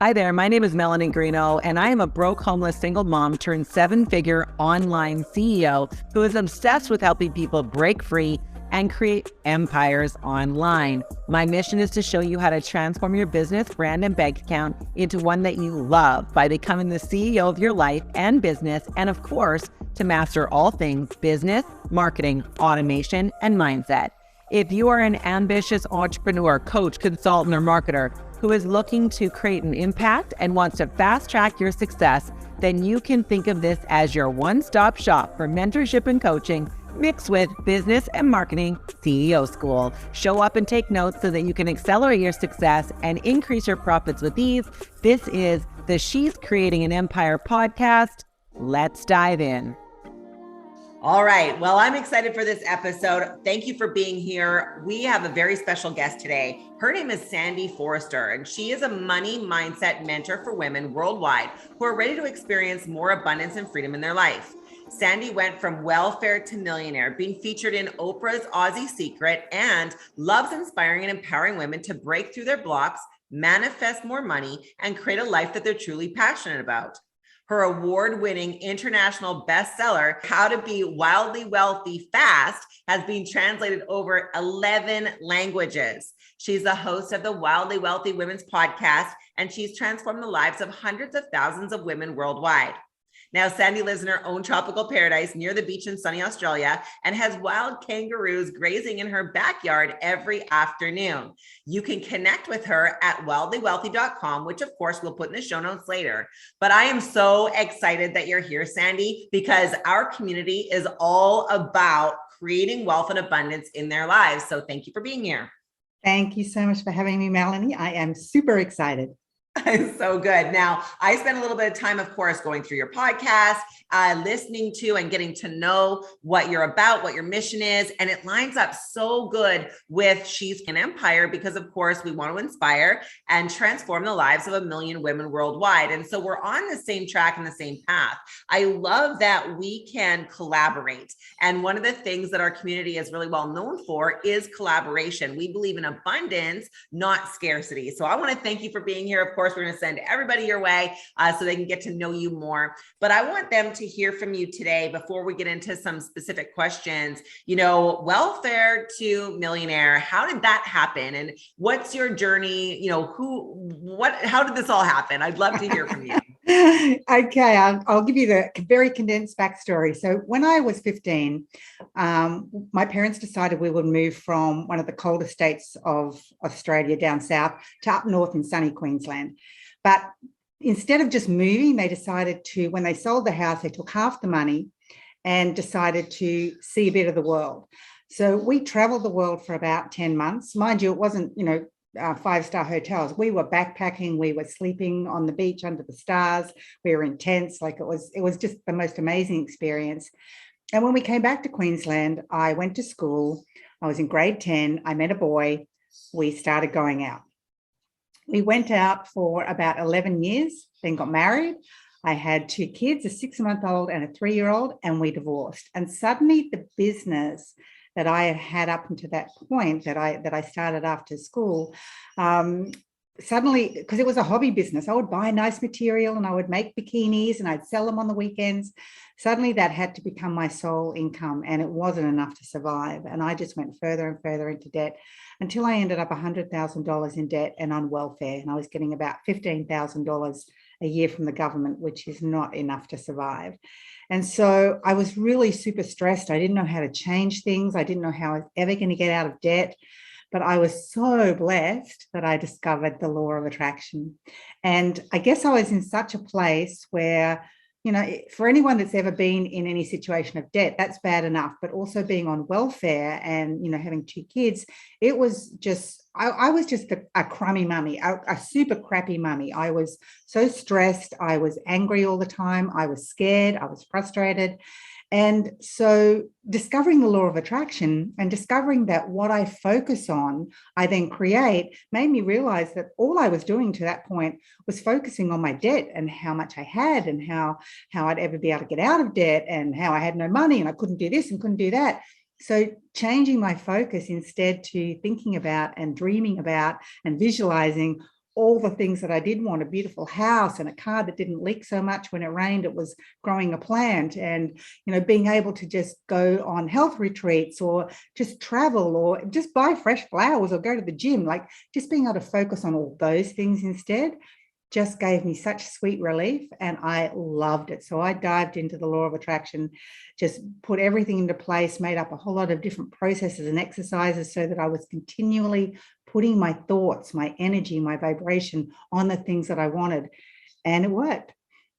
Hi there, my name is Melanie Greeno, and I am a broke, homeless, single mom turned seven-figure online CEO who is obsessed with helping people break free and create empires online. My mission is to show you how to transform your business, brand, and bank account into one that you love by becoming the CEO of your life and business, and of course, to master all things business, marketing, automation, and mindset. If you are an ambitious entrepreneur, coach, consultant, or marketer who is looking to create an impact and wants to fast track your success, then you can think of this as your one-stop shop for mentorship and coaching mixed with business and marketing CEO school. Show up and take notes so that you can accelerate your success and increase your profits with ease. This is the She's Creating an Empire podcast. Let's dive in. All right. Well, I'm excited for this episode. Thank you for being here. We have a very special guest today. Her name is Sandy Forster, and she is a money mindset mentor for women worldwide who are ready to experience more abundance and freedom in their life. Sandy went from welfare to millionaire, being featured in Oprah's Aussie Secret, and loves inspiring and empowering women to break through their blocks, manifest more money, and create a life that they're truly passionate about. Her award-winning international bestseller, How to Be Wildly Wealthy Fast, has been translated over 11 languages. She's the host of the Wildly Wealthy Women's podcast, and she's transformed the lives of hundreds of thousands of women worldwide. Now, Sandy lives in her own tropical paradise near the beach in sunny Australia and has wild kangaroos grazing in her backyard every afternoon. You can connect with her at wildlywealthy.com, which of course we'll put in the show notes later. But I am so excited that you're here, Sandy, because our community is all about creating wealth and abundance in their lives. So thank you for being here. Thank you so much for having me, Melanie. I am super excited. So good. Now, I spent a little bit of time, of course, going through your podcast, listening to and getting to know what you're about, what your mission is. And it lines up so good with She's an Empire because, of course, we want to inspire and transform the lives of 1 million women worldwide. And so we're on the same track and the same path. I love that we can collaborate. And one of the things that our community is really well known for is collaboration. We believe in abundance, not scarcity. So I want to thank you for being here. Of course, we're going to send everybody your way so they can get to know you more. But I want them to hear from you today before we get into some specific questions. You know, welfare to millionaire, how did that happen? And what's your journey? You know, how did this all happen? I'd love to hear from you. Okay, I'll give you the very condensed backstory. So when I was 15, my parents decided we would move from one of the colder states of Australia down south to up north in sunny Queensland. But instead of just moving, they decided to, when they sold the house, they took half the money and decided to see a bit of the world. So we traveled the world for about 10 months. Mind you, it wasn't, five-star hotels. We were backpacking. We were sleeping on the beach under the stars. We were in tents. Like it was just the most amazing experience. And when we came back to Queensland, I went to school. I was in grade 10. I met a boy. We started going out. We went out for about 11 years, then got married. I had 2 kids, a 6-month-old and a 3-year-old, and we divorced. And suddenly the business that I had had up until that point that I started after school, suddenly, because it was a hobby business, I would buy nice material and I would make bikinis and I'd sell them on the weekends. Suddenly that had to become my sole income, and it wasn't enough to survive. And I just went further and further into debt until I ended up $100,000 in debt and on welfare. And I was getting about $15,000 a year from the government, which is not enough to survive. And so I was really super stressed. I didn't know how to change things. I didn't know how I was ever going to get out of debt. But I was so blessed that I discovered the law of attraction. And I guess I was in such a place where, for anyone that's ever been in any situation of debt, that's bad enough. But also being on welfare and, having 2 kids, it was just, I was just a crummy mummy, a super crappy mummy. I was so stressed. I was angry all the time. I was scared. I was frustrated. And so discovering the law of attraction and discovering that what I focus on, I then create, made me realize that all I was doing to that point was focusing on my debt and how much I had and how I'd ever be able to get out of debt and how I had no money and I couldn't do this and couldn't do that. So changing my focus instead to thinking about and dreaming about and visualizing all the things that I did want, a beautiful house and a car that didn't leak so much when it rained, it was growing a plant, and, being able to just go on health retreats or just travel or just buy fresh flowers or go to the gym, like just being able to focus on all those things instead just gave me such sweet relief, and I loved it. So I dived into the law of attraction, just put everything into place, made up a whole lot of different processes and exercises so that I was continually putting my thoughts, my energy, my vibration on the things that I wanted. And it worked.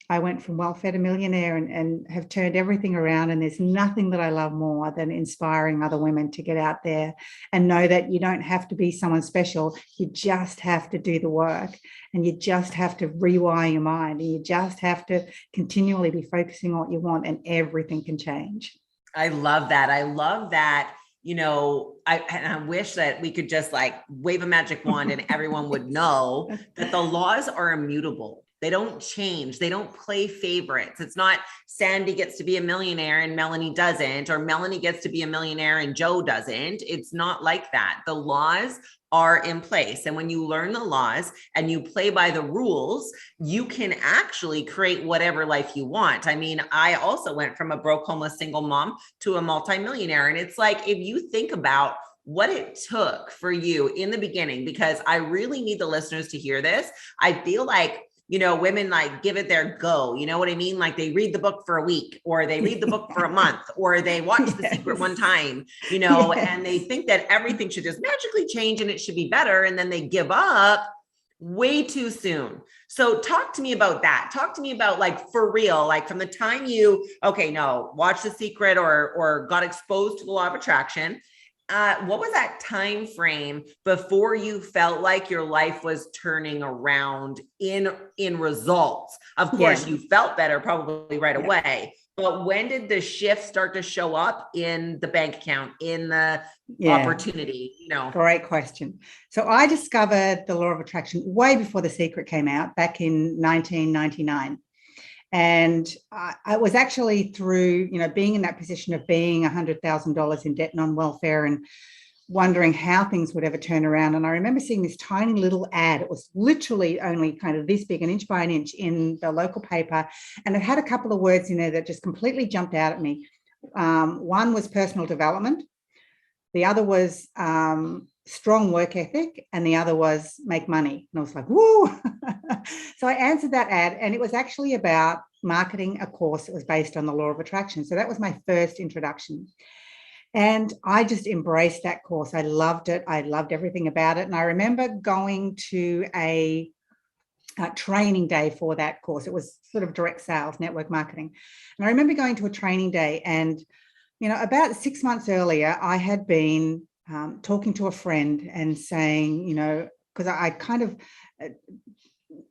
I went from welfare to millionaire and have turned everything around. And there's nothing that I love more than inspiring other women to get out there and know that you don't have to be someone special. You just have to do the work, and you just have to rewire your mind, and you just have to continually be focusing on what you want, and everything can change. I love that. I love that. I wish that we could just like wave a magic wand and everyone would know that the laws are immutable. They don't change. They don't play favorites. It's not Sandy gets to be a millionaire and Melanie doesn't, or Melanie gets to be a millionaire and Joe doesn't. It's not like that. The laws are in place. And when you learn the laws and you play by the rules, you can actually create whatever life you want. I mean, I also went from a broke, homeless, single mom to a multimillionaire. And it's like, if you think about what it took for you in the beginning, because I really need the listeners to hear this. I feel like, women like give it their go. You know what I mean? Like they read the book for a week, or they read the book for a month, or they watch The Secret one time, and they think that everything should just magically change and it should be better. And then they give up way too soon. So talk to me about that. Talk to me about, like, for real, like from the time you, watch The Secret or got exposed to the law of attraction. What was that time frame before you felt like your life was turning around in results? Of course, you felt better probably right away, but when did the shift start to show up in the bank account, in the opportunity? Great question. So I discovered the law of attraction way before The Secret came out, back in 1999. And I was actually through, being in that position of being $100,000 in debt and on welfare and wondering how things would ever turn around. And I remember seeing this tiny little ad. It was literally only kind of this big, an inch by an inch, in the local paper. And it had a couple of words in there that just completely jumped out at me. One was personal development. The other was strong work ethic, and the other was make money. And I was like, whoa. So I answered that ad, and it was actually about marketing a course that was based on the law of attraction. So that was my first introduction. And I just embraced that course. I loved it. I loved everything about it. And I remember going to a training day for that course. It was sort of direct sales, network marketing. And I remember going to a training day, and about 6 months earlier, I had been talking to a friend and saying, because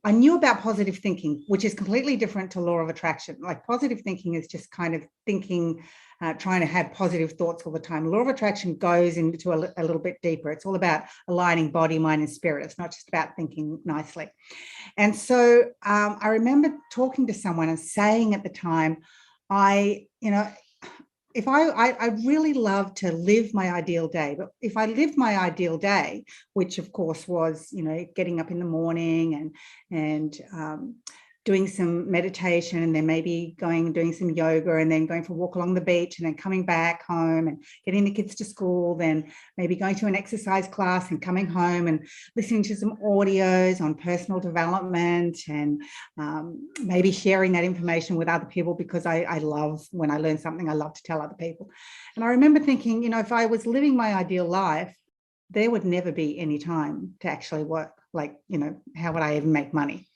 I knew about positive thinking, which is completely different to law of attraction. Like, positive thinking is just kind of thinking, trying to have positive thoughts all the time. Law of attraction goes into a little bit deeper. It's all about aligning body, mind, and spirit. It's not just about thinking nicely. And so I remember talking to someone and saying at the time, if I really love to live my ideal day, but if I lived my ideal day, which of course was, getting up in the morning and doing some meditation, and then maybe doing some yoga, and then going for a walk along the beach, and then coming back home and getting the kids to school, then maybe going to an exercise class and coming home and listening to some audios on personal development, and maybe sharing that information with other people, because I love, when I learn something, I love to tell other people. And I remember thinking, if I was living my ideal life, there would never be any time to actually work. Like, how would I even make money?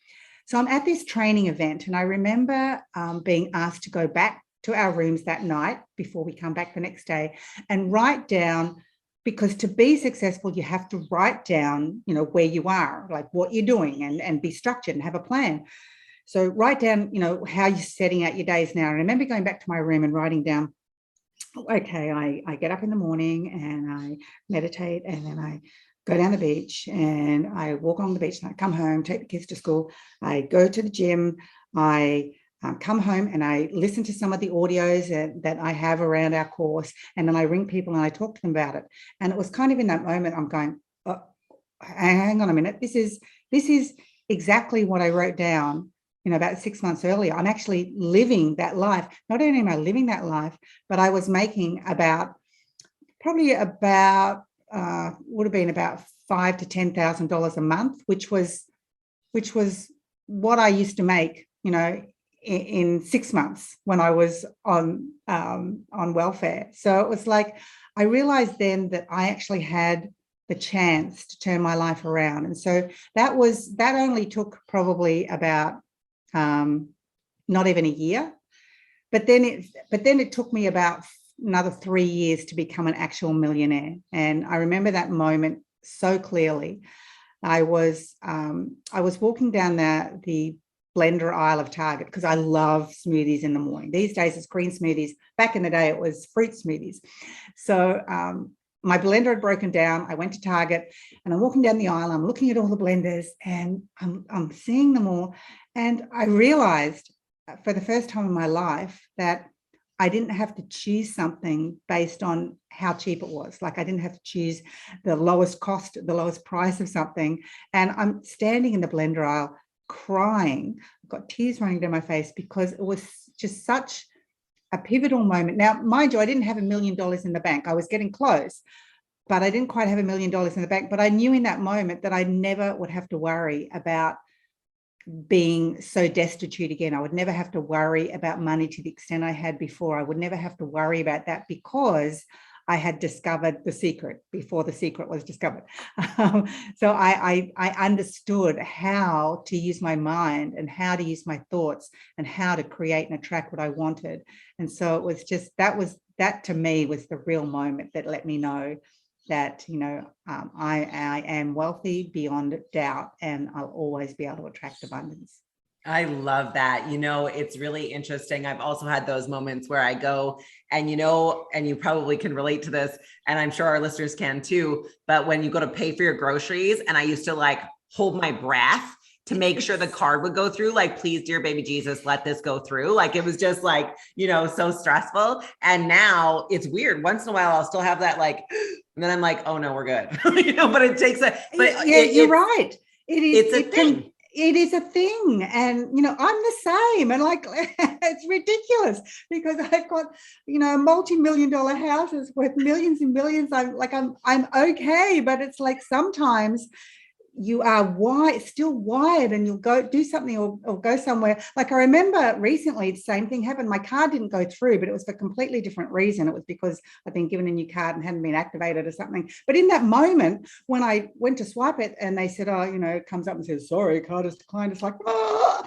So I'm at this training event, and I remember being asked to go back to our rooms that night before we come back the next day and write down, because to be successful, you have to write down, where you are, like what you're doing, and be structured and have a plan. So write down, how you're setting out your days now. And I remember going back to my room and writing down, okay, I get up in the morning and I meditate, and then I go down the beach and I walk along the beach, and I come home, take the kids to school. I go to the gym. I come home and I listen to some of the audios that I have around our course. And then I ring people and I talk to them about it. And it was kind of in that moment I'm going, oh, hang on a minute. This is this is exactly what I wrote down, about 6 months earlier. I'm actually living that life. Not only am I living that life, but I was making would have been about $5,000 to $10,000 a month, which was what I used to make, in 6 months when I was on welfare. So it was like, I realized then that I actually had the chance to turn my life around. And so that only took probably about not even a year, but then it took me about another 3 years to become an actual millionaire. And I remember that moment so clearly. I was walking down the blender aisle of Target because I love smoothies in the morning. These days it's green smoothies. Back in the day it was fruit smoothies. So my blender had broken down. I went to Target and I'm walking down the aisle. I'm looking at all the blenders and I'm seeing them all. And I realized for the first time in my life that I didn't have to choose something based on how cheap it was. Like, I didn't have to choose the lowest cost, the lowest price of something. And I'm standing in the blender aisle crying. I've got tears running down my face because it was just such a pivotal moment. Now, mind you, I didn't have $1 million in the bank. I was getting close, but I didn't quite have $1 million in the bank. But I knew in that moment that I never would have to worry about being so destitute again. I would never have to worry about money to the extent I had before. I would never have to worry about that because I had discovered the secret before the secret was discovered. So I understood how to use my mind and how to use my thoughts and how to create and attract what I wanted. And so it was just, that to me was the real moment that let me know that, I am wealthy beyond doubt, and I'll always be able to attract abundance. I love that. It's really interesting. I've also had those moments where I go and, and you probably can relate to this, and I'm sure our listeners can too, but when you go to pay for your groceries, and I used to hold my breath to make sure the card would go through, please, dear baby Jesus, let this go through. It was just so stressful. And now it's weird. Once in a while, I'll still have that, and then I'm like, oh no, we're good. But it takes you're right. It's a thing. It is a thing. And, I'm the same. And it's ridiculous because I've got, multi-million-dollar houses worth millions and millions. I'm okay. But it's sometimes you are still wired, and you'll go do something or go somewhere. I remember recently the same thing happened. My card didn't go through, but it was for a completely different reason. It was because I'd been given a new card and hadn't been activated or something. But in that moment, when I went to swipe it and they said, it comes up and says, sorry, card is declined. It's like, oh.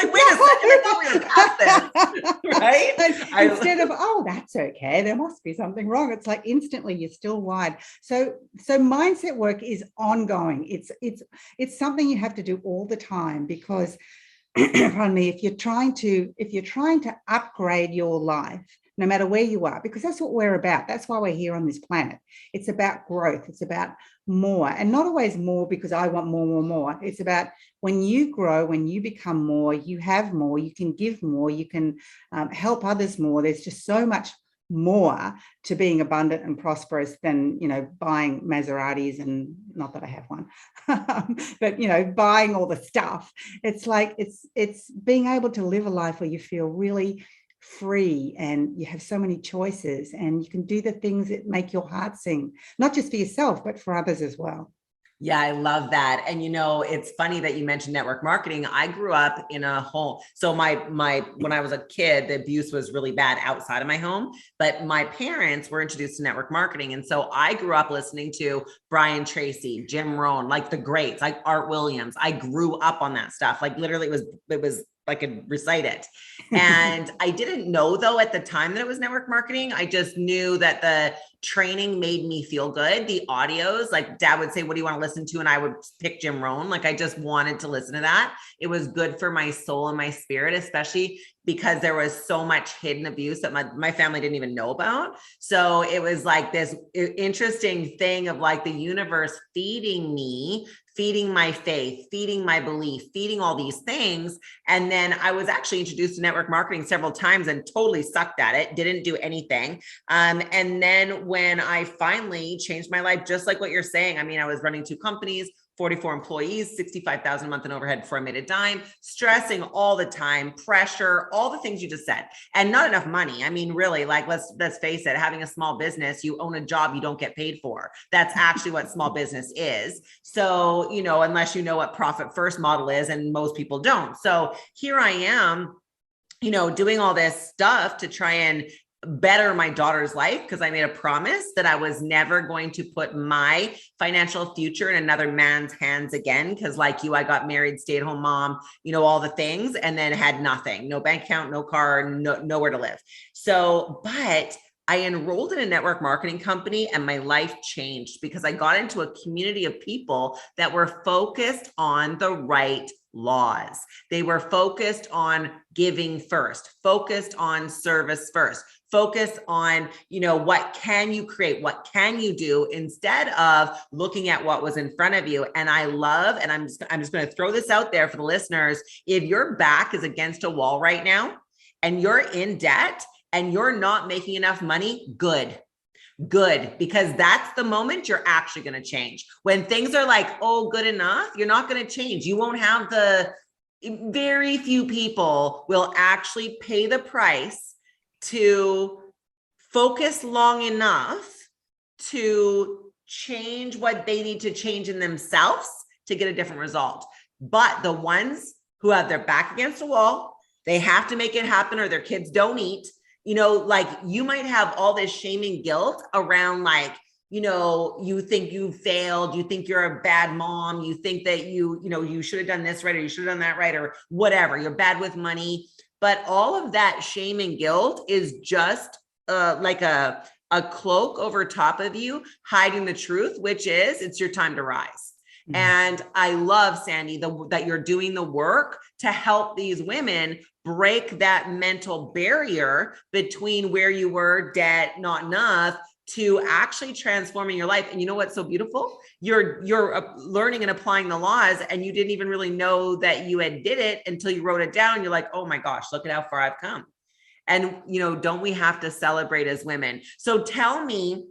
Wait a second, I thought we were past this, right? Instead of, that's okay, there must be something wrong. It's instantly you're still wired. So mindset work is ongoing. It's something you have to do all the time because, pardon me, if you're trying to upgrade your life, no matter where you are, because that's what we're about. That's why we're here on this planet. It's about growth. It's about more, and not always more because I want more. It's about when you grow, when you become more, you have more, you can give more, you can help others more. There's just so much more to being abundant and prosperous than, buying Maseratis, and not that I have one, but, buying all the stuff. It's it's being able to live a life where you feel really free and you have so many choices and you can do the things that make your heart sing, not just for yourself, but for others as well. Yeah, I love that. And it's funny that you mentioned network marketing. I grew up in a home. So when I was a kid, the abuse was really bad outside of my home, but my parents were introduced to network marketing. And so I grew up listening to Brian Tracy, Jim Rohn, the greats, Art Williams. I grew up on that stuff. Literally it was I could recite it. And I didn't know though at the time that it was network marketing. I just knew that the training made me feel good. The audios, dad would say, what do you want to listen to? And I would pick Jim Rohn. I just wanted to listen to that. It was good for my soul and my spirit, especially because there was so much hidden abuse that my family didn't even know about. So it was this interesting thing of the universe feeding me, feeding my faith, feeding my belief, feeding all these things. And then I was actually introduced to network marketing several times and totally sucked at it, didn't do anything. And then when I finally changed my life, just like what you're saying, I was running 2 companies, 44 employees, 65,000 a month in overhead before I made a dime, stressing all the time, pressure, all the things you just said, and not enough money. I mean, really, like, let's face it, having a small business, you own a job you don't get paid for. That's actually what small business is. So, you know, unless you know what profit first model is, and most people don't. So here I am, you know, doing all this stuff to try and better my daughter's life, because I made a promise that I was never going to put my financial future in another man's hands again. Because like you, I got married, stay-at-home mom, you know, all the things, and then had nothing, no bank account, no car, nowhere to live. So, but I enrolled in a network marketing company and my life changed because I got into a community of people that were focused on the right laws. They were focused on giving first, focused on service first, focus on, you know, what can you create? What can you do, instead of looking at what was in front of you? And I love, and I'm just going to throw this out there for the listeners. If your back is against a wall right now and you're in debt and you're not making enough money, good, because that's the moment you're actually going to change. When things are like, oh, good enough, you're not going to change. You won't have very few people will actually pay the price to focus long enough to change what they need to change in themselves to get a different result. But the ones who have their back against a wall, they have to make it happen or their kids don't eat. You know, like, you might have all this shame and guilt around, like, you know, you think you failed, you think you're a bad mom, you think that you know, you should have done this right, or you should have done that right, or whatever, you're bad with money. But all of that shame and guilt is just like a cloak over top of you, hiding the truth, which is it's your time to rise. And I love, Sandy, that you're doing the work to help these women break that mental barrier between where you were, debt, not enough, to actually transforming your life. And you know what's so beautiful? You're learning and applying the laws, and you didn't even really know that you had did it until you wrote it down. You're like, oh my gosh, look at how far I've come. And, you know, don't we have to celebrate as women? So tell me,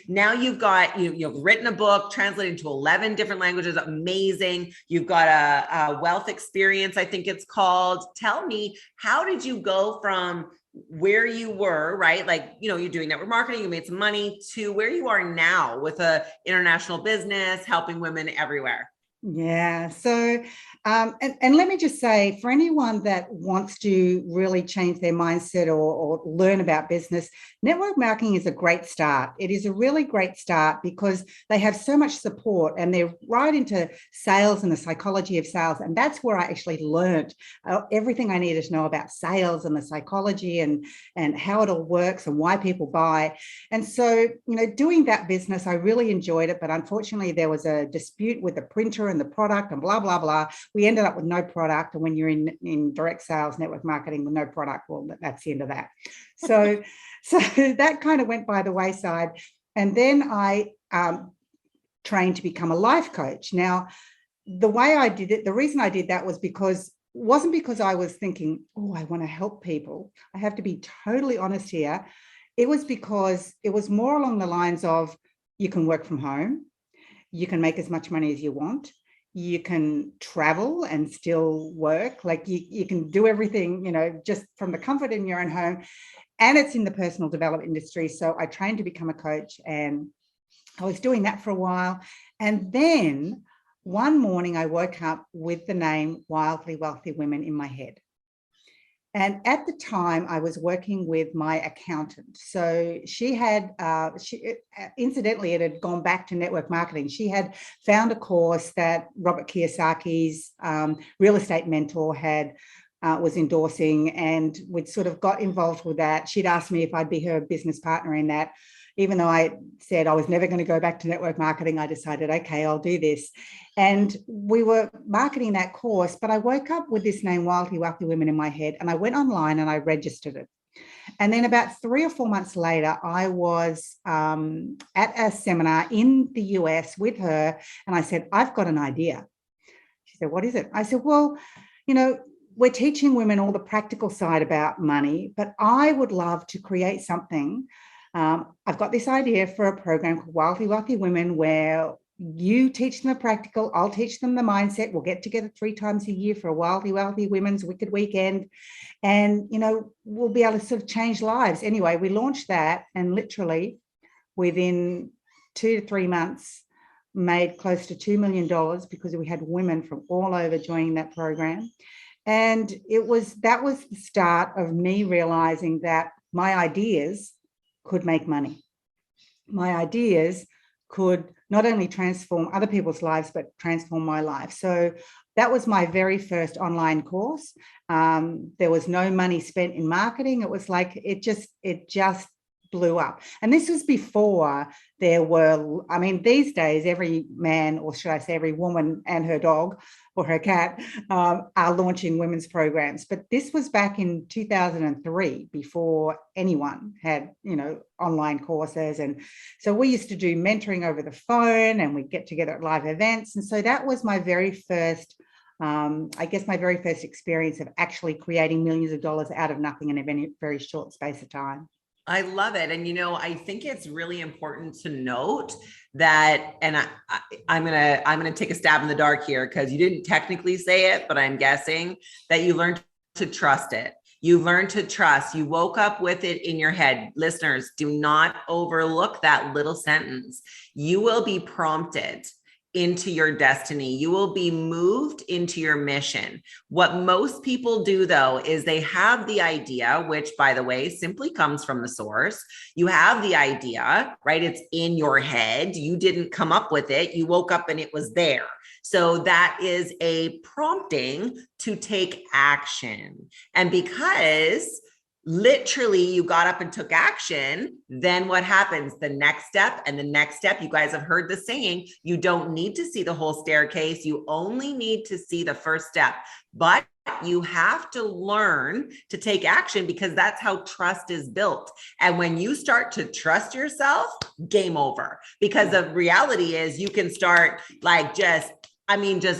now you've got, you've written a book, translated to 11 different languages. Amazing. You've got a wealth experience, I think it's called. Tell me, how did you go from where you were, right? Like, you know, you're doing network marketing, you made some money, to where you are now with a international business, helping women everywhere? Yeah. So, and let me just say, for anyone that wants to really change their mindset or learn about business, network marketing is a great start. It is a really great start because they have so much support, and they're right into sales and the psychology of sales. And that's where I actually learned everything I needed to know about sales and the psychology and how it all works and why people buy. And so, you know, doing that business, I really enjoyed it. But unfortunately, there was a dispute with the printer and the product and blah, blah, blah. We ended up with no product. And when you're in direct sales, network marketing with no product, well, that's the end of that. So that kind of went by the wayside. And then I trained to become a life coach. Now, the way I did it, the reason I did that wasn't because I was thinking, oh, I want to help people. I have to be totally honest here. It was because it was more along the lines of, you can work from home, you can make as much money as you want, you can travel and still work, like you can do everything, you know, just from the comfort in your own home. And it's in the personal development industry. So I trained to become a coach, and I was doing that for a while. And then one morning I woke up with the name Wildly Wealthy Women in my head. And at the time, I was working with my accountant. So she had, incidentally, it had gone back to network marketing. She had found a course that Robert Kiyosaki's real estate mentor was endorsing, and we'd sort of got involved with that. She'd asked me if I'd be her business partner in that. Even though I said I was never going to go back to network marketing, I decided, okay, I'll do this. And we were marketing that course, but I woke up with this name, Wildly Wealthy Women, in my head, and I went online and I registered it. And then about 3 or 4 months later, I was at a seminar in the US with her, and I said, I've got an idea. She said, what is it? I said, well, you know, we're teaching women all the practical side about money, but I would love to create something. I've got this idea for a program called Wildly Wealthy Women, where you teach them the practical, I'll teach them the mindset. We'll get together 3 times a year for a wealthy women's wicked weekend. And, we'll be able to sort of change lives. Anyway, we launched that, and literally within 2 to 3 months, made close to $2 million because we had women from all over joining that program. And that was the start of me realizing that my ideas could make money. My ideas could not only transform other people's lives, but transform my life. So that was my very first online course. There was no money spent in marketing. It was like, it just blew up. And this was before there were, these days, every man, or should I say every woman and her dog or her cat, are launching women's programs. But this was back in 2003, before anyone had, online courses. And so we used to do mentoring over the phone, and we'd get together at live events. And so that was my very first, my very first experience of actually creating millions of dollars out of nothing in a very, very short space of time. I love it. And, I think it's really important to note that, and I'm going to take a stab in the dark here, because you didn't technically say it, but I'm guessing that you learned to trust it. You learned to trust. You woke up with it in your head. Listeners, do not overlook that little sentence. You will be prompted into your destiny. You will be moved into your mission. What most people do, though, is they have the idea, which, by the way, simply comes from the source. You have the idea, right? It's in your head. You didn't come up with it. You woke up and it was there. So that is a prompting to take action. And because literally you got up and took action, then what happens? The next step and the next step. You guys have heard the saying, you don't need to see the whole staircase. You only need to see the first step. But you have to learn to take action, because that's how trust is built. And when you start to trust yourself, game over. Because the reality is, you can start just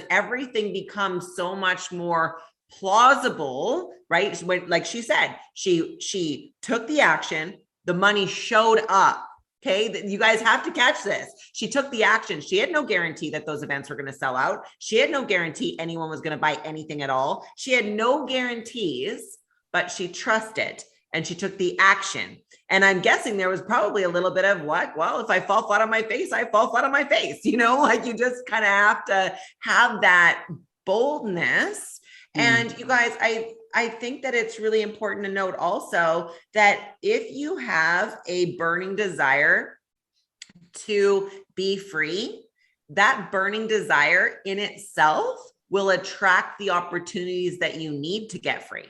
everything becomes so much more plausible, right? When, like she said, she took the action, the money showed up. Okay. You guys have to catch this. She took the action. She had no guarantee that those events were going to sell out. She had no guarantee anyone was going to buy anything at all. She had no guarantees, but she trusted and she took the action. And I'm guessing there was probably a little bit of well, if I fall flat on my face, I fall flat on my face. You just kind of have to have that boldness. And you guys, I think that it's really important to note also that if you have a burning desire to be free, that burning desire in itself will attract the opportunities that you need to get free.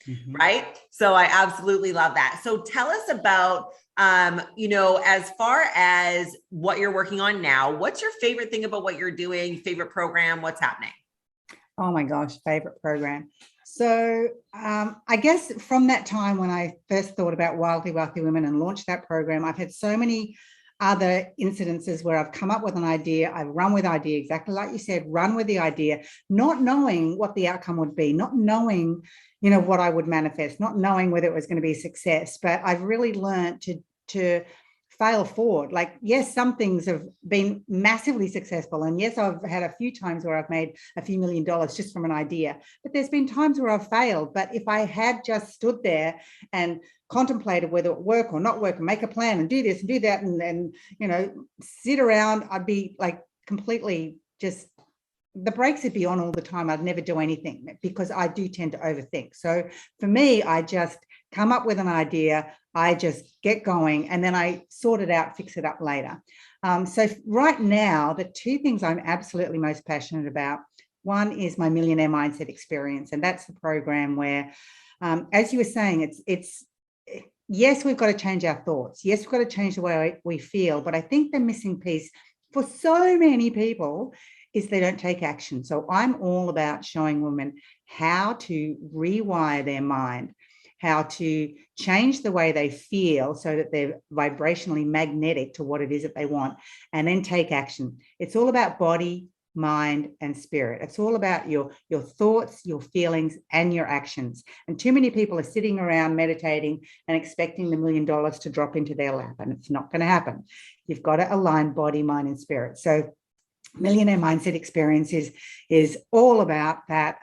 Mm-hmm. Right? So I absolutely love that. So tell us about, as far as what you're working on now, what's your favorite thing about what you're doing? Favorite program? What's happening? Oh my gosh, favorite program. So I guess from that time when I first thought about Wealthy Women and launched that program, I've had so many other incidences where I've come up with an idea, I've run with idea, exactly like you said, run with the idea, not knowing what the outcome would be, not knowing, what I would manifest, not knowing whether it was going to be a success. But I've really learned to fail forward. Like, yes, some things have been massively successful. And yes, I've had a few times where I've made a few $1 million just from an idea, but there's been times where I've failed. But if I had just stood there and contemplated whether it would work or not work, and make a plan and do this and do that, and sit around, I'd be like completely just, the brakes would be on all the time. I'd never do anything, because I do tend to overthink. So for me, I just come up with an idea, I just get going, and then I sort it out, fix it up later. So right now, the two things I'm absolutely most passionate about, one is my Millionaire Mindset experience. And that's the program where, as you were saying, it's yes, we've got to change our thoughts. Yes, we've got to change the way we feel. But I think the missing piece for so many people is they don't take action. So I'm all about showing women how to rewire their mind, how to change the way they feel so that they're vibrationally magnetic to what it is that they want, and then take action. It's all about body, mind, and spirit. It's all about your thoughts, your feelings, and your actions. And too many people are sitting around meditating and expecting the $1 million to drop into their lap, and it's not going to happen. You've got to align body, mind, and spirit. So Millionaire Mindset Experience is all about that,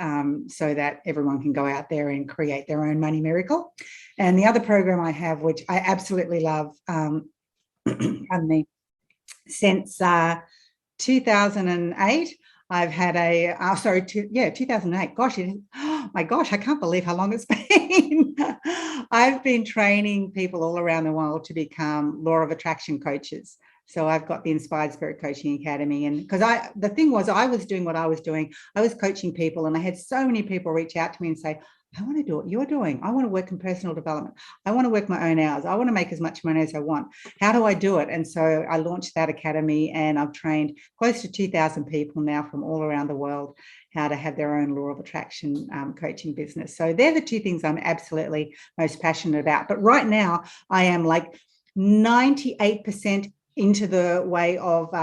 so that everyone can go out there and create their own money miracle. And the other program I have, which I absolutely love, pardon me, since 2008, I've had 2008. Oh my gosh, I can't believe how long it's been. I've been training people all around the world to become law of attraction coaches. So I've got the Inspired Spirit Coaching Academy. And because the thing was, I was doing what I was doing. I was coaching people, and I had so many people reach out to me and say, I want to do what you're doing. I want to work in personal development. I want to work my own hours. I want to make as much money as I want. How do I do it? And so I launched that academy, and I've trained close to 2,000 people now from all around the world how to have their own law of attraction coaching business. So they're the two things I'm absolutely most passionate about. But right now I am like 98% into the way of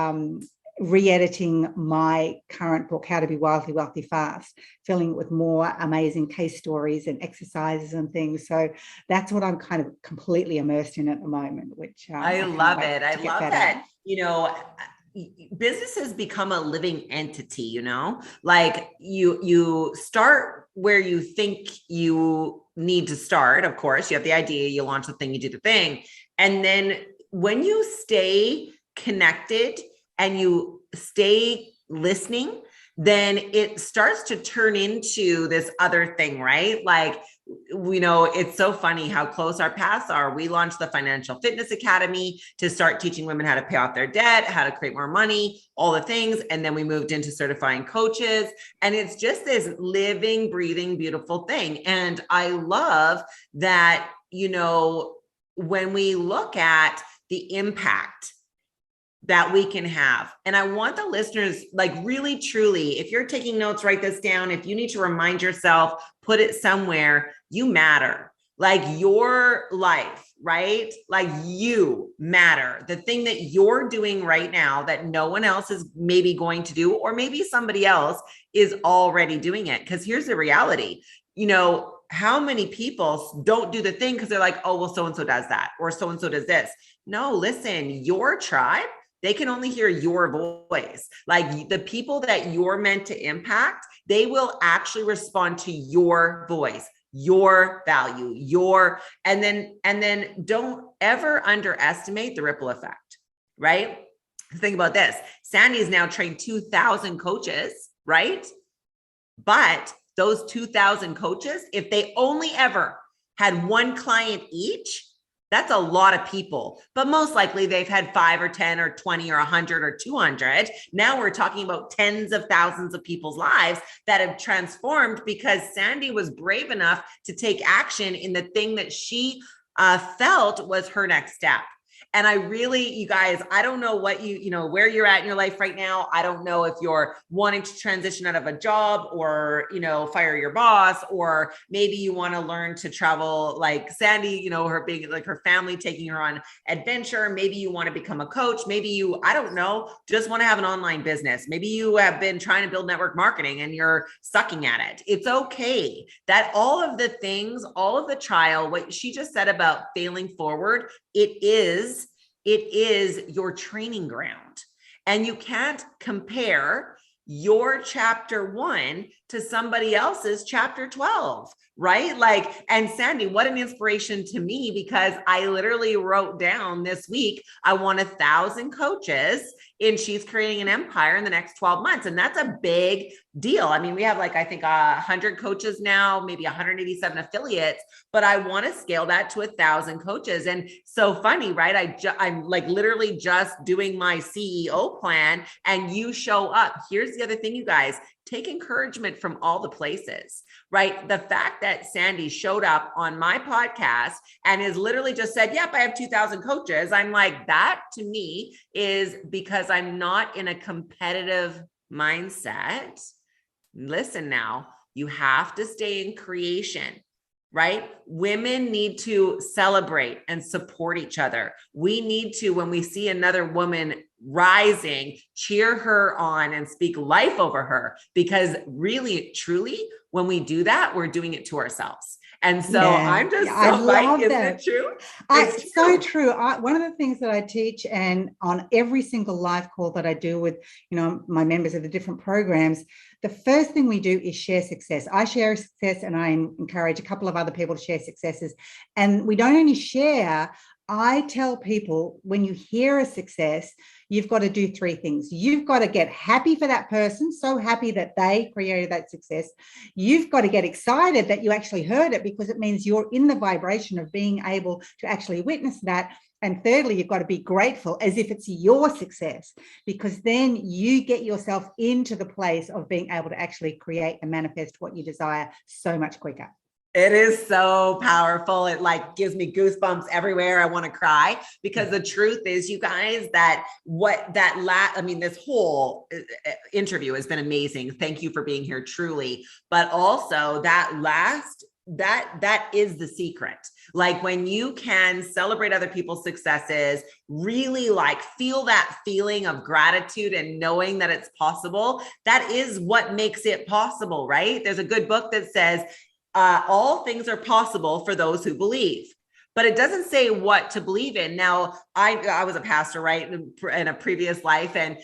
re-editing my current book, How to Be Wildly Wealthy Fast, filling it with more amazing case stories and exercises and things. So that's what I'm kind of completely immersed in at the moment, which I love it. I love that. You know, business has become a living entity, you know, like you start where you think you need to start. Of course, you have the idea, you launch the thing, you do the thing. And then when you stay connected and you stay listening, then it starts to turn into this other thing, right? Like, you know, it's so funny how close our paths are. We launched the Financial Fitness Academy to start teaching women how to pay off their debt, how to create more money, all the things. And then we moved into certifying coaches. And it's just this living, breathing, beautiful thing. And I love that, you know, when we look at the impact that we can have. And I want the listeners, like, really, truly, if you're taking notes, write this down. If you need to remind yourself, put it somewhere, you matter. Like, your life, right? Like, you matter. The thing that you're doing right now that no one else is maybe going to do, or maybe somebody else is already doing it. Because here's the reality, you know, how many people don't do the thing because they're like, oh, well, so-and-so does that, or so-and-so does this. No, listen, your tribe, they can only hear your voice. Like, the people that you're meant to impact, they will actually respond to your voice, your value, and then don't ever underestimate the ripple effect, right? Think about this. Sandy's now trained 2,000 coaches, right? But those 2,000 coaches, if they only ever had one client each, that's a lot of people, but most likely they've had 5 or 10 or 20 or 100 or 200. Now we're talking about tens of thousands of people's lives that have transformed because Sandy was brave enough to take action in the thing that she felt was her next step. And I really, you guys, I don't know what you know, where you're at in your life right now. I don't know if you're wanting to transition out of a job or, you know, fire your boss, or maybe you want to learn to travel like Sandy, you know, her being like her family taking her on adventure. Maybe you want to become a coach. Maybe you, I don't know, just want to have an online business. Maybe you have been trying to build network marketing and you're sucking at it. It's okay. That all of the things, all of the trial, what she just said about failing forward, it is your training ground. And you can't compare your chapter 1 to somebody else's chapter 12, right? Like, and Sandy, what an inspiration to me, because I literally wrote down this week, I want 1,000 coaches, and she's creating an empire in the next 12 months. And that's a big deal. I mean, we have like, I think 100 coaches now, maybe 187 affiliates, but I want to scale that to 1,000 coaches. And so funny, right? I'm like literally just doing my CEO plan, and you show up. Here's the other thing, you guys, take encouragement from all the places, right? The fact that Sandy showed up on my podcast and is literally just said, yep, I have 2,000 coaches. I'm like, that to me is because I'm not in a competitive mindset. Listen now, you have to stay in creation, right? Women need to celebrate and support each other. We need to, when we see another woman rising, cheer her on and speak life over her, because really, truly, when we do that, we're doing it to ourselves. And so Yeah, I'm just I so like, love isn't that. it true? It's so true. One of the things that I teach, and on every single live call that I do with, my members of the different programs, the first thing we do is share success. I share success, and I encourage a couple of other people to share successes. And we don't only share. I tell people, when you hear a success, you've got to do three things. You've got to get happy for that person, so happy that they created that success. You've got to get excited that you actually heard it, because it means you're in the vibration of being able to actually witness that. And thirdly, you've got to be grateful as if it's your success, because then you get yourself into the place of being able to actually create and manifest what you desire so much quicker. It is so powerful. It like gives me goosebumps everywhere. I want to cry, because the truth is, you guys, this whole interview has been amazing. Thank you for being here, truly. But also that is the secret. Like, when you can celebrate other people's successes, really like feel that feeling of gratitude and knowing that it's possible, that is what makes it possible, right? There's a good book that says, all things are possible for those who believe, but it doesn't say what to believe in. Now, I was a pastor, right, in a previous life, and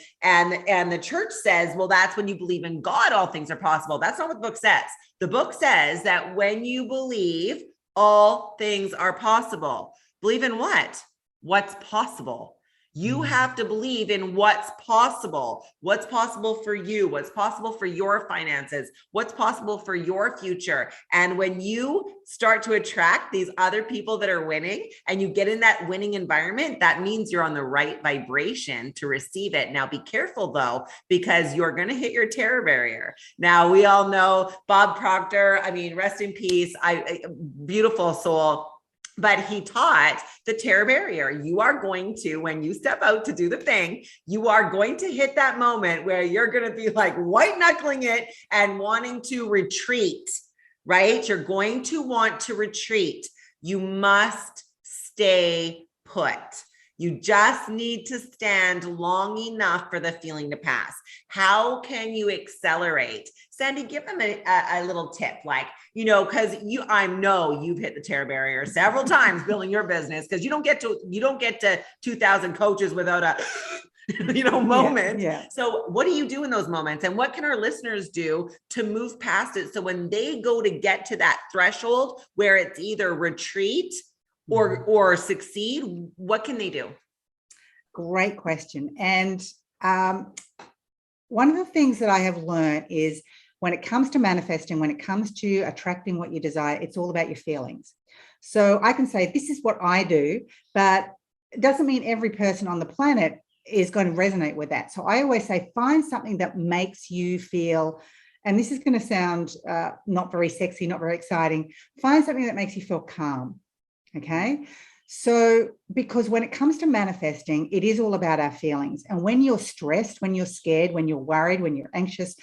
the church says, well, that's when you believe in God, all things are possible. That's not what the book says. The book says that when you believe, all things are possible. Believe in what? What's possible. You have to believe in what's possible for you, what's possible for your finances, what's possible for your future. And when you start to attract these other people that are winning, and you get in that winning environment, that means you're on the right vibration to receive it. Now, be careful though, because you're going to hit your terror barrier. Now, we all know Bob Proctor, rest in peace, beautiful soul. But he taught the terror barrier. You are going to, when you step out to do the thing, you are going to hit that moment where you're going to be like white knuckling it and wanting to retreat, right? You're going to want to retreat. You must stay put. You just need to stand long enough for the feeling to pass. How can you accelerate? Sandy, give them a little tip, like, because I know you've hit the terror barrier several times building your business, because you don't get to 2,000 coaches without a moment. Yeah. So what do you do in those moments? And what can our listeners do to move past it? So when they go to get to that threshold where it's either retreat or succeed, what can they do? Great question. And one of the things that I have learned is, when it comes to manifesting, when it comes to attracting what you desire, it's all about your feelings. So I can say, this is what I do, but it doesn't mean every person on the planet is going to resonate with that. So I always say, find something that makes you feel, and this is going to sound not very sexy, not very exciting, find something that makes you feel calm. Okay. So, because when it comes to manifesting, it is all about our feelings. And when you're stressed, when you're scared, when you're worried, when you're anxious,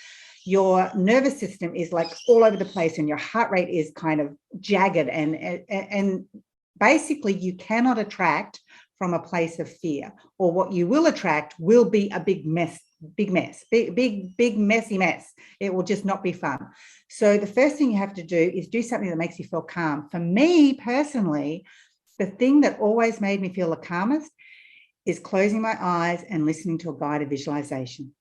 your nervous system is like all over the place, and your heart rate is kind of jagged, and basically you cannot attract from a place of fear, or what you will attract will be a big messy mess. It will just not be fun. So the first thing you have to do is do something that makes you feel calm. For me personally, the thing that always made me feel the calmest is closing my eyes and listening to a guided visualization.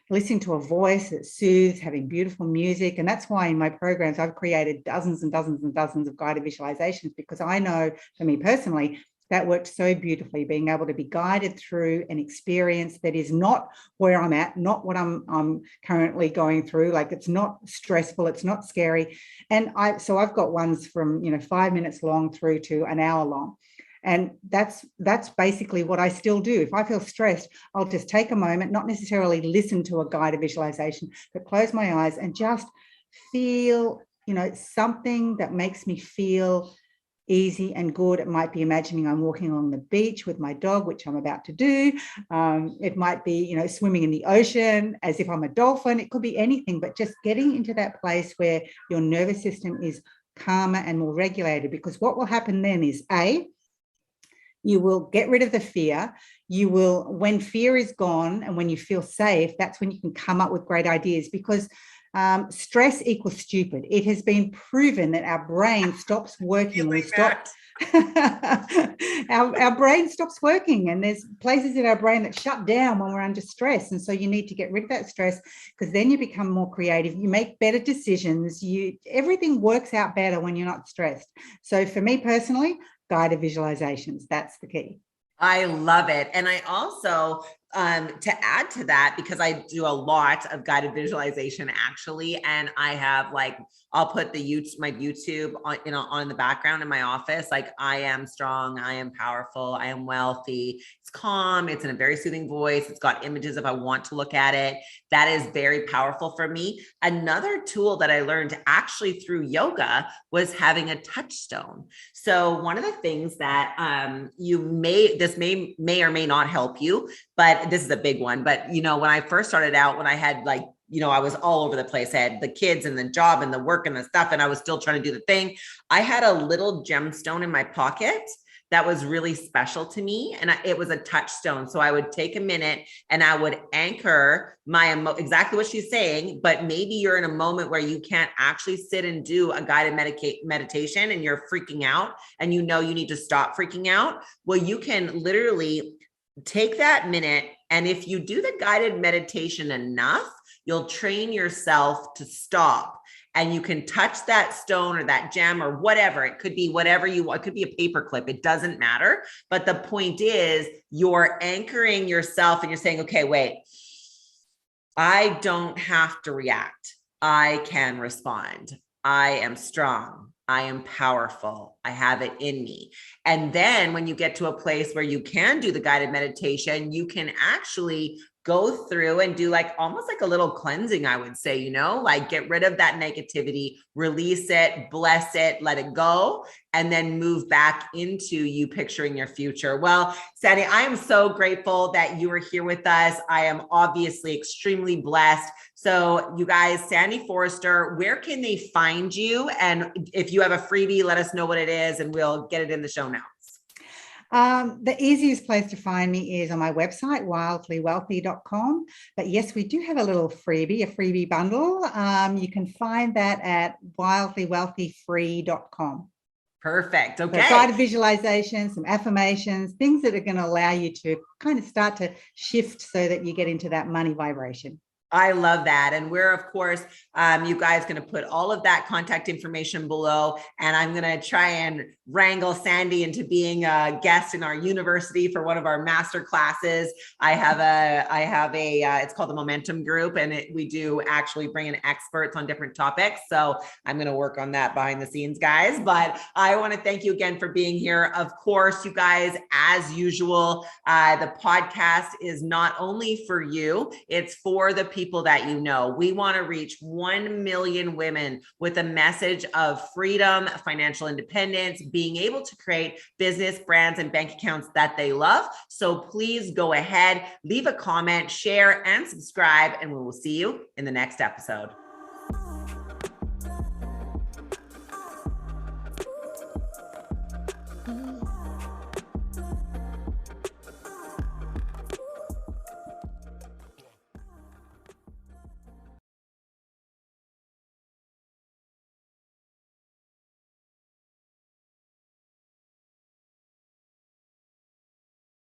Listening to a voice that soothes, having beautiful music. And that's why in my programs, I've created dozens and dozens and dozens of guided visualizations, because I know, for me personally, that worked so beautifully, being able to be guided through an experience that is not where I'm at, not what I'm currently going through. Like, it's not stressful, it's not scary. And I've got ones from 5 minutes long through to an hour long. And that's basically what I still do. If I feel stressed, I'll just take a moment, not necessarily listen to a guided visualization, but close my eyes and just feel, something that makes me feel easy and good. It might be imagining I'm walking along the beach with my dog, which I'm about to do. It might be, swimming in the ocean as if I'm a dolphin. It could be anything, but just getting into that place where your nervous system is calmer and more regulated, because what will happen then is, you will get rid of the fear. You will, when fear is gone and when you feel safe, that's when you can come up with great ideas, because Stress equals stupid. It has been proven that our brain stops working. Our brain stops working, and there's places in our brain that shut down when we're under stress. And so you need to get rid of that stress, because then you become more creative. You make better decisions. Everything works out better when you're not stressed. So for me personally, guided visualizations, that's the key. I love it. And I also, to add to that, because I do a lot of guided visualization actually, and I have I'll put my YouTube on, on the background in my office. I am strong, I am powerful, I am wealthy. It's calm. It's in a very soothing voice. It's got images if I want to look at it. That is very powerful for me. Another tool that I learned actually through yoga was having a touchstone. So one of the things that this may or may not help you, but this is a big one. But when I first started out, when I had I was all over the place. I had the kids and the job and the work and the stuff, and I was still trying to do the thing. I had a little gemstone in my pocket that was really special to me. And it was a touchstone. So I would take a minute and I would anchor exactly what she's saying, but maybe you're in a moment where you can't actually sit and do a guided meditation and you're freaking out and you need to stop freaking out. Well, you can literally take that minute. And if you do the guided meditation enough, you'll train yourself to stop, and you can touch that stone or that gem or whatever. It could be whatever you want. It could be a paper clip. It doesn't matter. But the point is, you're anchoring yourself and you're saying, okay, wait, I don't have to react. I can respond. I am strong. I am powerful. I have it in me. And then when you get to a place where you can do the guided meditation, you can actually go through and do almost like a little cleansing, I would say, get rid of that negativity, release it, bless it, let it go, and then move back into you picturing your future. Well, Sandy, I am so grateful that you are here with us. I am obviously extremely blessed. So you guys, Sandy Forster, where can they find you? And if you have a freebie, let us know what it is and we'll get it in the show notes. The easiest place to find me is on my website, wildlywealthy.com. But yes, we do have a little freebie, a freebie bundle. You can find that at wildlywealthyfree.com. Perfect. Okay. So guided visualizations, some affirmations, things that are going to allow you to kind of start to shift so that you get into that money vibration. I love that. And we're, of course, you guys going to put all of that contact information below. And I'm going to try and wrangle Sandy into being a guest in our university for one of our master classes. I have a it's called the Momentum Group, and we do actually bring in experts on different topics. So I'm going to work on that behind the scenes, guys. But I want to thank you again for being here. Of course, you guys, as usual, the podcast is not only for you, it's for the people that you know. We want to reach 1 million women with a message of freedom, financial independence, being able to create business, brands, and bank accounts that they love. So please go ahead, leave a comment, share, and subscribe, and we will see you in the next episode.